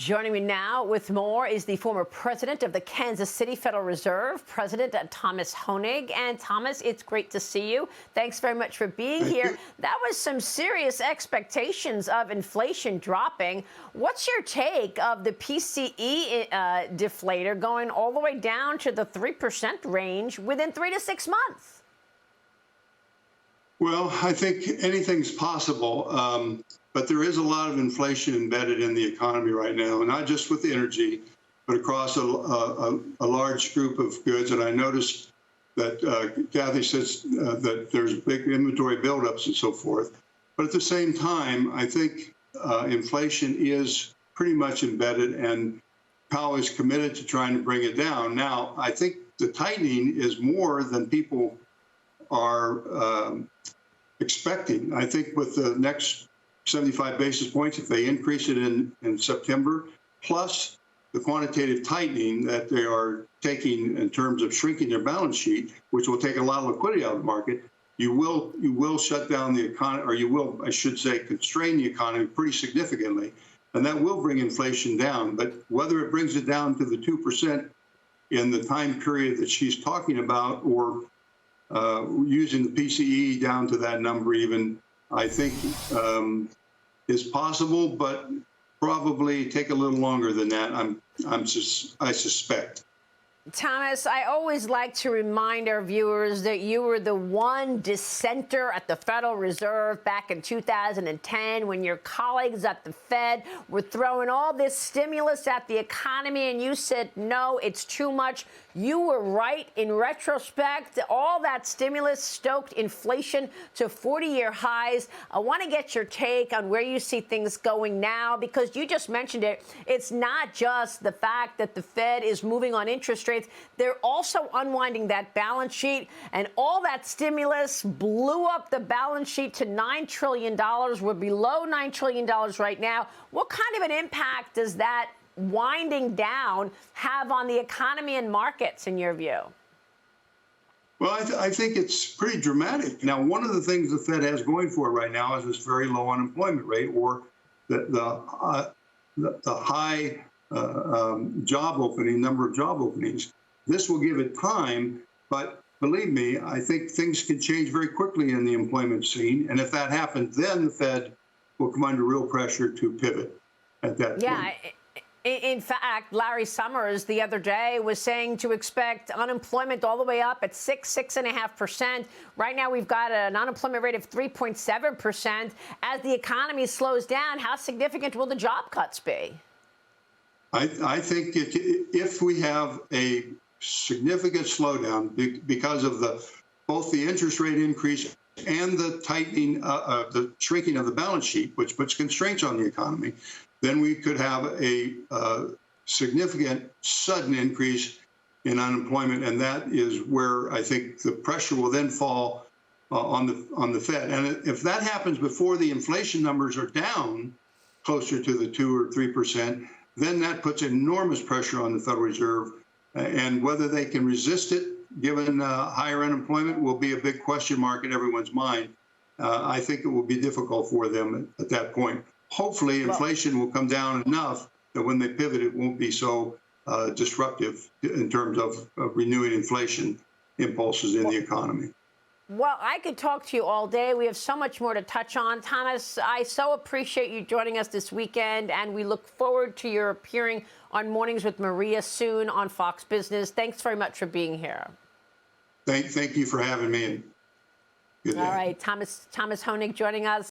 Joining me now with more is the former president of the Kansas City Federal Reserve, President Thomas Hoenig. And Thomas, it's great to see you. Thanks very much for being here. That was some serious expectations of inflation dropping. What's your take of the PCE deflator going all the way down to the 3% range within 3 to 6 months? Well, I think anything's possible, but there is a lot of inflation embedded in the economy right now, not just with energy, but across a large group of goods. And I noticed that Kathy says that there's big inventory buildups and so forth. But at the same time, I think inflation is pretty much embedded, and Powell is committed to trying to bring it down. Now, I think the tightening is more than people are expecting. I think with the next 75 basis points, if they increase it in September, plus the quantitative tightening that they are taking in terms of shrinking their balance sheet, which will take a lot of liquidity out of the market, you will shut down the economy, or you will, I should say, constrain the economy pretty significantly, and that will bring inflation down. But whether it brings it down to the 2% in the time period that she's talking about, or using the PCE down to that number even, I think is possible, but probably take a little longer than that. I suspect. Thomas, I always like to remind our viewers that you were the one dissenter at the Federal Reserve back in 2010 when your colleagues at the Fed were throwing all this stimulus at the economy, and you said, no, it's too much. You were right. In retrospect, all that stimulus stoked inflation to 40-year highs. I want to get your take on where you see things going now, because you just mentioned it. It's not just the fact that the Fed is moving on interest rates. They're also unwinding that balance sheet, and all that stimulus blew up the balance sheet to $9 trillion. We're below $9 trillion right now. What kind of an impact does that winding down have on the economy and markets, in your view? Well, I think it's pretty dramatic. Now, one of the things the Fed has going for it right now is this very low unemployment rate, or the high number of job openings. This will give it time, but believe me, I think things can change very quickly in the employment scene. And if that happens, then the Fed will come under real pressure to pivot at that point. Yeah. In fact, Larry Summers the other day was saying to expect unemployment all the way up at 6.5%. Right now, we've got an unemployment rate of 3.7%. As the economy slows down, how significant will the job cuts be? I think if we have a significant slowdown because of both the interest rate increase and the tightening, the shrinking of the balance sheet, which puts constraints on the economy, then we could have a significant sudden increase in unemployment, and that is where I think the pressure will then fall on the Fed. And if that happens before the inflation numbers are down closer to the 2 or 3%, then that puts enormous pressure on the Federal Reserve, and whether they can resist it, given higher unemployment, will be a big question mark in everyone's mind. I think it will be difficult for them at that point. Hopefully, inflation will come down enough that when they pivot, it won't be so disruptive in terms of renewing inflation impulses in the economy. Well, I could talk to you all day. We have so much more to touch on. Thomas, I so appreciate you joining us this weekend, and we look forward to your appearing on Mornings with Maria soon on Fox Business. Thanks very much for being here. Thank you for having me. Good day. All right, Thomas Hoenig joining us.